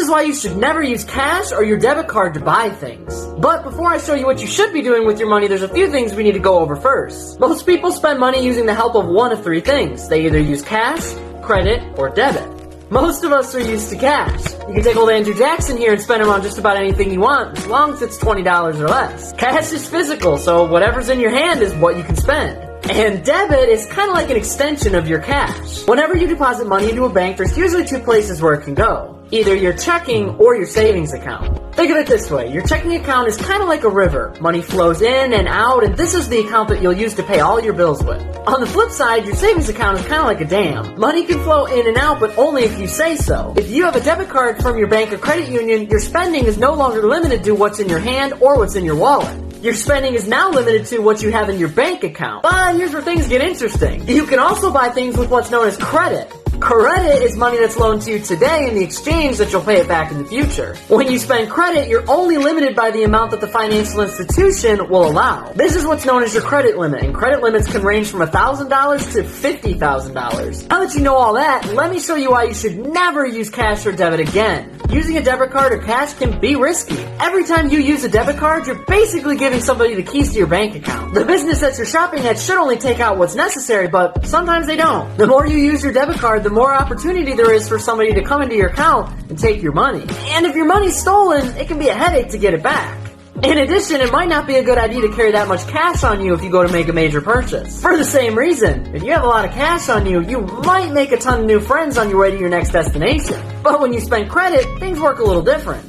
is why you should never use cash or your debit card to buy things. But before I show you what you should be doing with your money, there's a few things we need to go over first. Most people spend money using the help of one of three things. They either use cash, credit, or debit. Most of us are used to cash. You can take old Andrew Jackson here and spend him on just about anything you want, as long as it's $20 or less. Cash is physical, so whatever's in your hand is what you can spend. And debit is kind of like an extension of your cash. Whenever you deposit money into a bank, there's usually two places where it can go. Either your checking or your savings account. Think of it this way, your checking account is kind of like a river. Money flows in and out, and this is the account that you'll use to pay all your bills with. On the flip side, your savings account is kind of like a dam. Money can flow in and out, but only if you say so. If you have a debit card from your bank or credit union, your spending is no longer limited to what's in your hand or what's in your wallet. Your spending is now limited to what you have in your bank account. But here's where things get interesting. You can also buy things with what's known as credit. Credit is money that's loaned to you today in the exchange that you'll pay it back in the future. When you spend credit, you're only limited by the amount that the financial institution will allow. This is what's known as your credit limit, and credit limits can range from $1,000 to $50,000. Now that you know all that, let me show you why you should never use cash or debit again. Using a debit card or cash can be risky. Every time you use a debit card, you're basically giving somebody the keys to your bank account. The business that you're shopping at should only take out what's necessary, but sometimes they don't. The more you use your debit card, the more opportunity there is for somebody to come into your account and take your money. And if your money's stolen, it can be a headache to get it back. In addition, it might not be a good idea to carry that much cash on you if you go to make a major purchase. For the same reason, if you have a lot of cash on you, you might make a ton of new friends on your way to your next destination. But when you spend credit, things work a little different.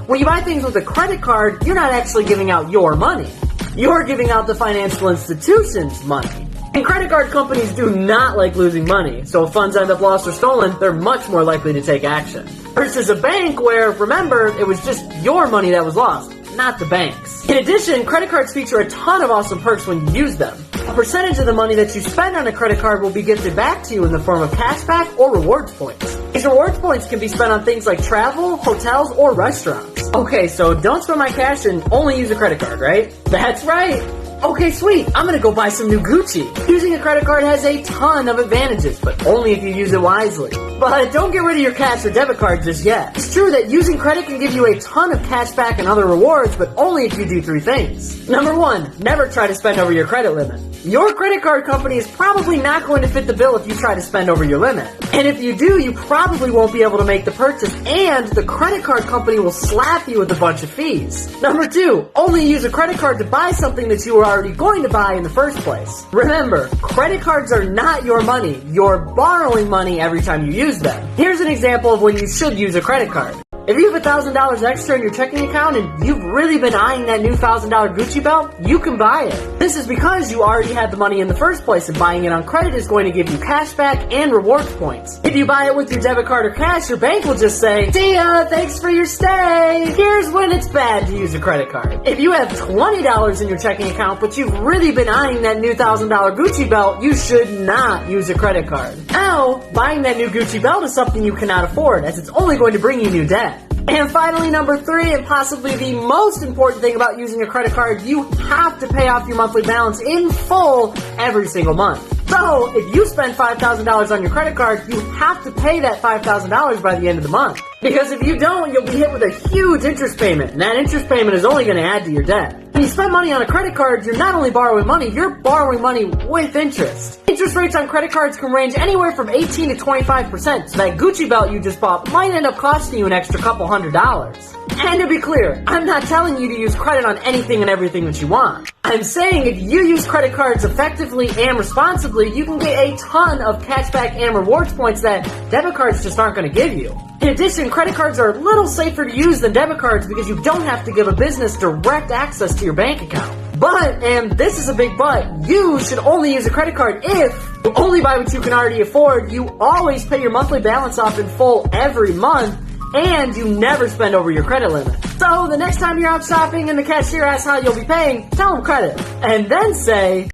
When you buy things with a credit card, you're not actually giving out your money. You're giving out the financial institution's money. And credit card companies do not like losing money, so if funds end up lost or stolen, they're much more likely to take action. Versus a bank where, remember, it was just your money that was lost, not the bank's. In addition, credit cards feature a ton of awesome perks when you use them. A percentage of the money that you spend on a credit card will be gifted back to you in the form of cashback or rewards points. These rewards points can be spent on things like travel, hotels, or restaurants. Okay, so don't spend my cash and only use a credit card, right? That's right! Okay, sweet, I'm gonna go buy some new Gucci. Using a credit card has a ton of advantages, but only if you use it wisely. But don't get rid of your cash or debit card just yet. It's true that using credit can give you a ton of cash back and other rewards, but only if you do three things. Number one, never try to spend over your credit limit. Your credit card company is probably not going to fit the bill if you try to spend over your limit. And if you do, you probably won't be able to make the purchase, and the credit card company will slap you with a bunch of fees. Number two, only use a credit card to buy something that you were already going to buy in the first place. Remember, credit cards are not your money. You're borrowing money every time you use them. Here's an example of when you should use a credit card. If you have $1,000 extra in your checking account and you've really been eyeing that new $1,000 Gucci belt, you can buy it. This is because you already had the money in the first place, and buying it on credit is going to give you cash back and rewards points. If you buy it with your debit card or cash, your bank will just say, "See ya, thanks for your stay." Here's when it's bad to use a credit card. If you have $20 in your checking account, but you've really been eyeing that new $1,000 Gucci belt, you should not use a credit card. Now, buying that new Gucci belt is something you cannot afford, as it's only going to bring you new debt. And finally, number three, and possibly the most important thing about using a credit card, you have to pay off your monthly balance in full every single month. So, if you spend $5,000 on your credit card, you have to pay that $5,000 by the end of the month. Because if you don't, you'll be hit with a huge interest payment, and that interest payment is only going to add to your debt. When you spend money on a credit card, you're not only borrowing money, you're borrowing money with interest. Interest rates on credit cards can range anywhere from 18 to 25%, so that Gucci belt you just bought might end up costing you an extra couple $100. And to be clear, I'm not telling you to use credit on anything and everything that you want. I'm saying if you use credit cards effectively and responsibly, you can get a ton of cashback and rewards points that debit cards just aren't going to give you. In addition, credit cards are a little safer to use than debit cards because you don't have to give a business direct access to your bank account. But, and this is a big but, you should only use a credit card if you only buy what you can already afford, you always pay your monthly balance off in full every month, and you never spend over your credit limit. So the next time you're out shopping and the cashier asks how you'll be paying, tell them credit. And then say,